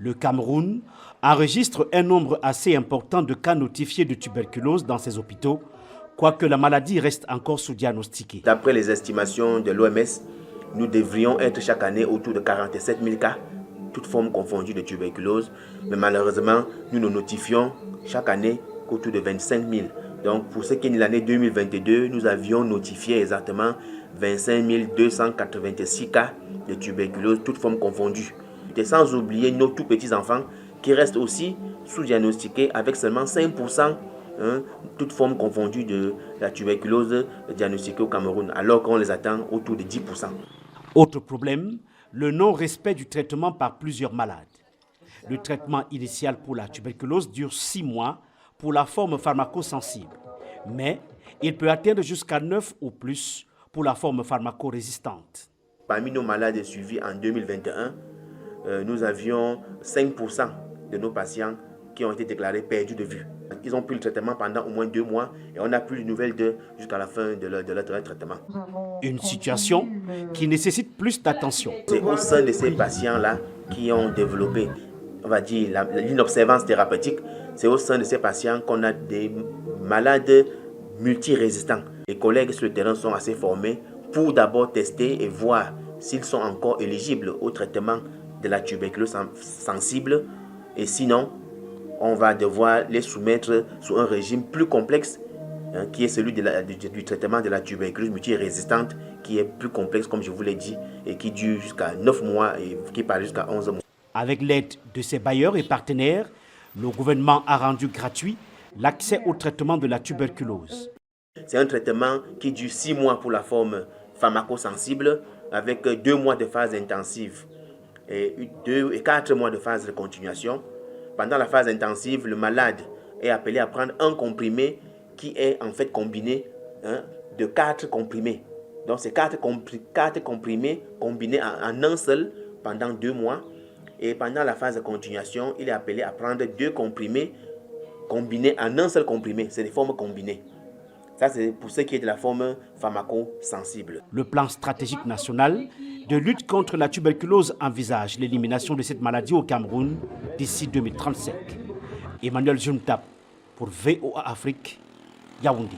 Le Cameroun enregistre un nombre assez important de cas notifiés de tuberculose dans ses hôpitaux, quoique la maladie reste encore sous-diagnostiquée. D'après les estimations de l'OMS, nous devrions être chaque année autour de 47 000 cas, toutes formes confondues de tuberculose. Mais malheureusement, nous nous notifions chaque année qu'autour de 25 000. Donc pour ce qui est de l'année 2022, nous avions notifié exactement 25 286 cas de tuberculose, toutes formes confondues. Et sans oublier nos tout petits enfants qui restent aussi sous-diagnostiqués avec seulement 5%, toutes formes confondues de la tuberculose diagnostiquée au Cameroun, alors qu'on les attend autour de 10%. Autre problème, le non-respect du traitement par plusieurs malades. Le traitement initial pour la tuberculose dure 6 mois pour la forme pharmacosensible, mais il peut atteindre jusqu'à 9 ou plus pour la forme pharmacorésistante. Parmi nos malades suivis en 2021, nous avions 5% de nos patients qui ont été déclarés perdus de vue. Ils ont pris le traitement pendant au moins 2 mois et on n'a plus de nouvelles d'eux jusqu'à la fin de leur traitement. Une situation qui nécessite plus d'attention. C'est au sein de ces patients-là qui ont développé, on va dire, l'inobservance thérapeutique. C'est au sein de ces patients qu'on a des malades multirésistants. Les collègues sur le terrain sont assez formés pour d'abord tester et voir s'ils sont encore éligibles au traitement de la tuberculose sensible. Et sinon, on va devoir les soumettre sous un régime plus complexe, qui est celui du traitement de la tuberculose multirésistante, qui est plus complexe, comme je vous l'ai dit, et qui dure jusqu'à 9 mois et qui part jusqu'à 11 mois. Avec l'aide de ses bailleurs et partenaires, le gouvernement a rendu gratuit l'accès au traitement de la tuberculose. C'est un traitement qui dure 6 mois pour la forme pharmacosensible, avec 2 mois de phase intensive et 2 et 4 mois de phase de continuation. Pendant la phase intensive, le malade est appelé à prendre un comprimé qui est en fait combiné de 4 comprimés. Donc c'est 4 comprimés combinés en un seul pendant 2 mois. Et pendant la phase de continuation, il est appelé à prendre 2 comprimés combinés en un seul comprimé. C'est des formes combinées. Ça, c'est pour ce qui est de la forme pharmacosensible. Le plan stratégique national de lutte contre la tuberculose envisage l'élimination de cette maladie au Cameroun d'ici 2035. Emmanuel Juntap pour VOA Afrique, Yaoundé.